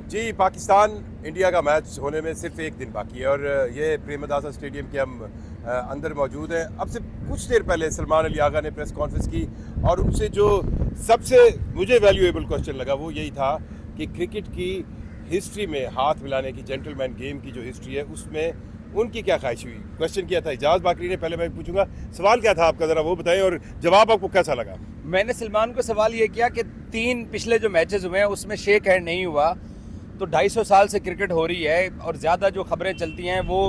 जी, Pakistan India का match होने में सिर्फ एक दिन बाकी है और ये प्रेमदासा स्टेडियम के हम अंदर मौजूद हैं। अब से कुछ देर पहले सलमान अली आगा ने प्रेस कॉन्फ्रेंस की और उनसे जो सबसे मुझे वैल्यूएबल क्वेश्चन लगा वो यही था कि क्रिकेट की हिस्ट्री में हाथ मिलाने की, जेंटलमैन गेम की जो हिस्ट्री है उसमें उनकी क्या ख्वाहिश हुई। क्वेश्चन किया था इजाज़ बाकरी ने। पहले मैं पूछूंगा सवाल क्या था आपका, ज़रा वो बताएं और जवाब आपको कैसा लगा। मैंने सलमान को सवाल ये किया कि 3 पिछले जो मैचेस हुए हैं उसमें शेक हैंड नहीं हुआ, तो 250 साल से क्रिकेट हो रही है और ज़्यादा जो खबरें चलती हैं वो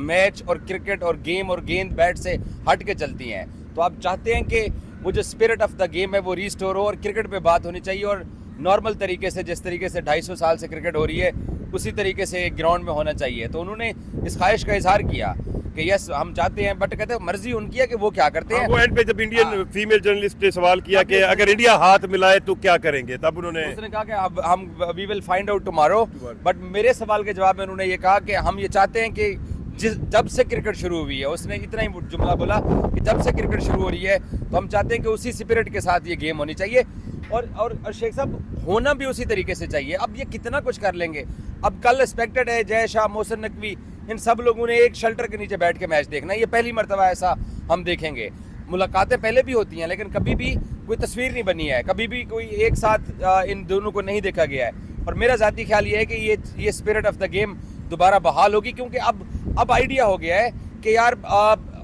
मैच और क्रिकेट और गेम और गेंद बैट से हट के चलती हैं। तो आप चाहते हैं कि वो जो स्पिरिट ऑफ द गेम है वो रिस्टोर हो और क्रिकेट पे बात होनी चाहिए और नॉर्मल तरीके से, जिस तरीके से 250 साल से क्रिकेट हो रही है उसी तरीके से ग्राउंड में होना चाहिए। तो उन्होंने इस ख्वाहिश का इजहार किया कि यस हम चाहते हैं, बट कहते हैं मर्जी उनकी है कि वो क्या करते हैं। वो एंड पे जब इंडियन फीमेल जर्नलिस्ट ने सवाल किया कि अगर इंडिया हाथ मिलाए तो क्या करेंगे, तब उसने कहा कि अब हम we will find out tomorrow. But मेरे सवाल के जवाब में उन्होंने ये कहा कि हम ये चाहते हैं कि जब से क्रिकेट शुरू हुई है, उसने इतना ही जुमला बोला कि जब से क्रिकेट शुरू हो रही है तो हम चाहते हैं कि उसी स्पिरिट के साथ ये गेम होनी चाहिए और शेख साहब होना भी उसी तरीके से चाहिए। अब ये कितना कुछ कर लेंगे। अब कल एक्सपेक्टेड है जय शाह, मोहसिन नकवी, इन सब लोगों ने एक शेल्टर के नीचे बैठ के मैच देखना। ये पहली मर्तबा ऐसा हम देखेंगे। मुलाकातें पहले भी होती हैं लेकिन कभी भी कोई तस्वीर नहीं बनी है, कभी भी कोई एक साथ इन दोनों को नहीं देखा गया है। और मेरा ज़ाती ख्याल ये है कि ये स्पिरिट ऑफ द गेम दोबारा बहाल होगी, क्योंकि अब आइडिया हो गया है कि यार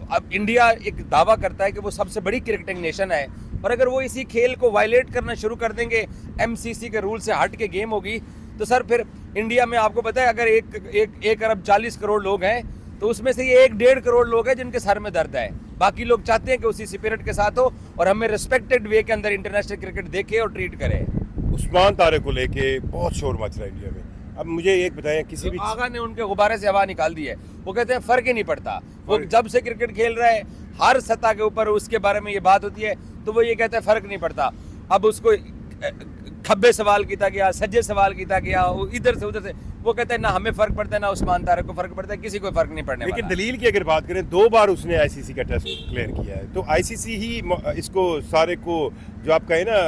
अब इंडिया एक दावा करता है कि वो सबसे बड़ी क्रिकेटिंग नेशन है और अगर वो इसी खेल को वायलेट करना शुरू कर देंगे, एमसीसी के रूल से हट के गेम होगी, तो सर फिर इंडिया में आपको पता है अगर 1 अरब 40 करोड़ लोग हैं तो उसमें से ये 1-1.5 करोड़ लोग हैं जिनके सर में दर्द है। बाकी लोग चाहते हैं कि उसी स्पिरिट के साथ हो और हमें रिस्पेक्टेड वे के अंदर इंटरनेशनल क्रिकेट देखे और ट्रीट करे। उस्मान तारे को लेके बहुत शोर मच रहा है इंडिया में। अब मुझे एक बताएं, किसी भी आगा ने उनके गुब्बारे से हवा निकाल दी है। वो कहते हैं फर्क ही नहीं पड़ता, वो जब से क्रिकेट खेल रहा है हर सतह के ऊपर उसके बारे में ये बात होती है तो वो ये कहता है फर्क नहीं पड़ता। अब उसको खब्बे सवाल किया गया, सज्जे सवाल किया गया, इधर से उधर से, वो कहते हैं ना हमें फर्क पड़ता है ना उस्मान तारे को फर्क पड़ता है, किसी को फर्क नहीं पड़ने वाला। लेकिन दलील की अगर बात करें, 2 बार उसने आईसीसी का टेस्ट क्लियर किया है, तो आईसीसी ही इसको सारे को जो आप कहें ना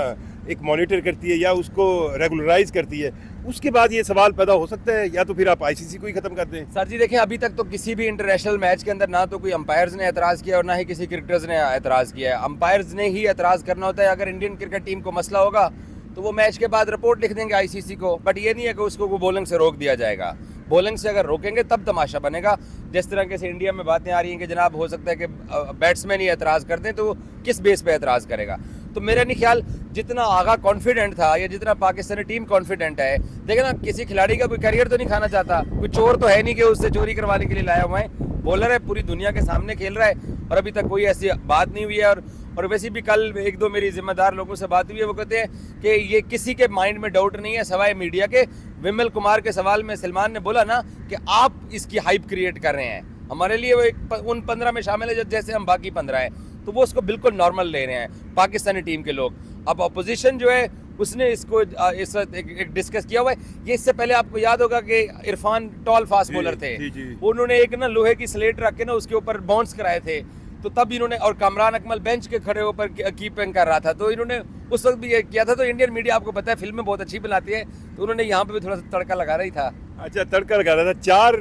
एक मॉनिटर करती है या उसको रेगुलराइज करती है। उसके बाद ये सवाल पैदा हो सकता है या तो फिर आप आईसीसी को ही खत्म कर दें। सर जी देखें, अभी तक तो किसी भी इंटरनेशनल मैच के अंदर ना तो कोई अंपायर्स ने एतराज़ किया और ना ही किसी क्रिकेटर्स ने एतराज़ किया है। अंपायर्स ने ही एतराज़ करना होता है। अगर इंडियन क्रिकेट टीम को मसला होगा तो वो मैच के बाद रिपोर्ट लिख देंगे आईसीसी को, बट ये नहीं है कि उसको वो बॉलिंग से रोक दिया जाएगा। बॉलिंग से अगर रोकेंगे तब तमाशा बनेगा। जिस तरह से इंडिया में बातें आ रही हैं कि जनाब हो सकता है कि बैट्समैन ही एतराज़ करते हैं, तो किस बेस पे एतराज़ करेगा। तो मेरा नहीं ख्याल जितना आगा कॉन्फिडेंट था या जितना पाकिस्तानी टीम कॉन्फिडेंट है, देखे ना किसी खिलाड़ी का कोई करियर तो नहीं खाना चाहता, कोई चोर तो है नहीं कि उससे चोरी करवाने के लिए लाया हुआ है। बॉलर है, पूरी दुनिया के सामने खेल रहा है और अभी तक कोई ऐसी बात नहीं हुई है। और वैसे भी कल 1-2 मेरी जिम्मेदार लोगों से बात हुई है, वो कहते हैं कि ये किसी के माइंड में डाउट नहीं है सवाए मीडिया के। विमल कुमार के सवाल में सलमान ने बोला ना कि आप इसकी हाइप क्रिएट कर रहे हैं, हमारे लिए वो उन 15 में शामिल है जैसे हम बाकी 15 हैं, तो वो उसको बिल्कुल नॉर्मल ले रहे हैं पाकिस्तानी टीम के लोग। अब अपोजिशन जो है उसने इसको इस वक्त एक डिस्कस किया हुआ है। ये इससे पहले आपको याद होगा कि इरफान टॉल फास्ट बॉलर थे, उन्होंने एक ना लोहे की स्लेट रख के ना उसके ऊपर बाउंस कराए थे, तो तब इन्होंने, और कामरान अकमल बेंच के खड़े ऊपर कीपिंग कर रहा था, तो इन्होंने उस वक्त भी ये किया था। तो इंडियन मीडिया आपको पता है फिल्में बहुत अच्छी बनाती है, तो उन्होंने यहाँ पे भी थोड़ा सा तड़का लगा रही था। अच्छा, तड़का लगा रहा था। 4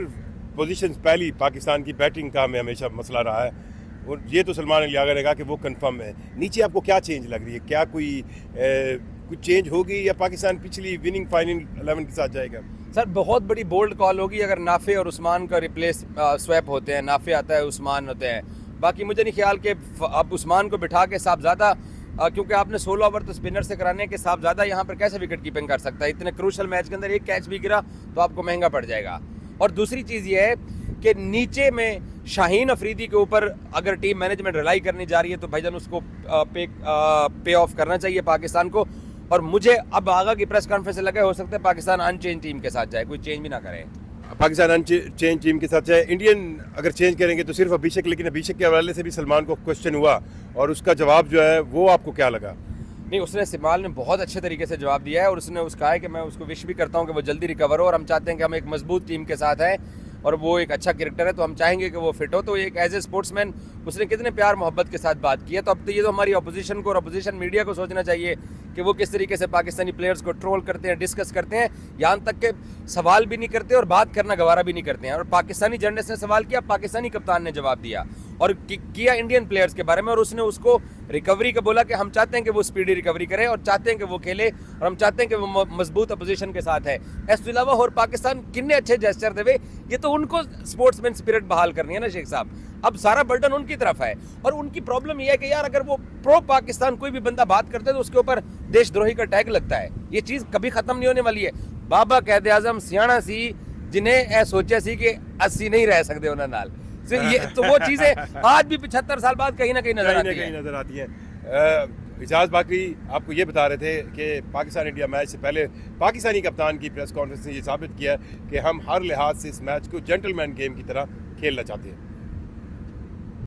पोजीशंस पहली पाकिस्तान की बैटिंग का हमें हमेशा मसला रहा है और ये तो सलमान अली आगा ने कहा कि वो कंफर्म है। नीचे आपको क्या चेंज लग रही है? क्या कुछ चेंज होगी या पाकिस्तान पिछली विनिंग फाइनल 11 के साथ जाएगा? सर बहुत बड़ी बोल्ड कॉल होगी अगर नाफे और उस्मान का रिप्लेस स्वैप होते हैं, नाफे आता है उस्मान होते हैं। बाकी मुझे नहीं ख्याल कि अब उस्मान को बिठा के साहबजादा, क्योंकि आपने 16 ओवर तो स्पिनर से कराने के, साहबजादा यहाँ पर कैसे विकेट कीपिंग कर सकता है? इतने क्रूशल मैच के अंदर एक कैच भी गिरा तो आपको महंगा पड़ जाएगा। और दूसरी चीज़ ये है कि नीचे में शाहीन अफरीदी के ऊपर अगर टीम मैनेजमेंट रिलाई करनी जा रही है तो भाईजान उसको पे ऑफ करना चाहिए पाकिस्तान को। और मुझे अब आगा की प्रेस कॉन्फ्रेंस से लगा हो सकता है पाकिस्तान अनचेंज टीम के साथ जाए, कोई चेंज भी ना करे। पाकिस्तान अनचेंज टीम के साथ जाए। इंडियन अगर चेंज करेंगे तो सिर्फ अभिषेक, लेकिन अभिषेक के हवाले से भी सलमान को क्वेश्चन हुआ और उसका जवाब जो है वो आपको क्या लगा? नहीं, उसने सिमाल ने बहुत अच्छे तरीके से जवाब दिया है और उसने कहा है कि मैं उसको विश भी करता हूँ कि वो जल्दी रिकवर हो और हम चाहते हैं कि हम एक मजबूत टीम के साथ हैं। और वो एक अच्छा क्रिकेटर है, तो हम चाहेंगे कि वो फिट हो। तो एक एज ए स्पोर्ट्समैन उसने कितने प्यार मोहब्बत के साथ बात की है। तो अब तो ये तो हमारी अपोजिशन को और अपोजिशन मीडिया को सोचना चाहिए कि वो किस तरीके से पाकिस्तानी प्लेयर्स को ट्रोल करते हैं, डिस्कस करते हैं, यहाँ तक के सवाल भी नहीं करते और बात करना गवारा भी नहीं करते हैं। और पाकिस्तानी जर्नलिस्ट ने सवाल किया, पाकिस्तानी कप्तान ने जवाब दिया और किया इंडियन प्लेयर्स के बारे में, और उसने उसको रिकवरी का बोला कि हम चाहते हैं कि वो स्पीडी रिकवरी करे और चाहते हैं कि वो खेले और हम चाहते हैं कि वो मजबूत अपोजिशन के साथ है। इसके अलावा और पाकिस्तान कितने अच्छे जेस्चर देवे, ये तो उनको स्पोर्ट्समैन स्पिरिट बहाल करनी है ना शेख साहब। अब सारा बर्डन उनकी तरफ है और उनकी प्रॉब्लम ये है कि यार अगर वो प्रो पाकिस्तान कोई भी बंदा बात करते तो उसके ऊपर देशद्रोही का टैग लगता है। ये चीज़ कभी खत्म नहीं होने वाली है। बाबा कैद आजम सियाणा सी जिन्हें ए सोचा सी कि अस्सी नहीं रह सकते उन्होंने नाल, ये तो वो चीज़ें आज भी 75 साल बाद कहीं ना कहीं नजर आती हैं। इजाज़ बाकरी आपको ये बता रहे थे कि पाकिस्तान इंडिया मैच से पहले पाकिस्तानी कप्तान की प्रेस कॉन्फ्रेंस ने ये साबित किया कि हम हर लिहाज से इस मैच को जेंटलमैन गेम की तरह खेलना चाहते हैं।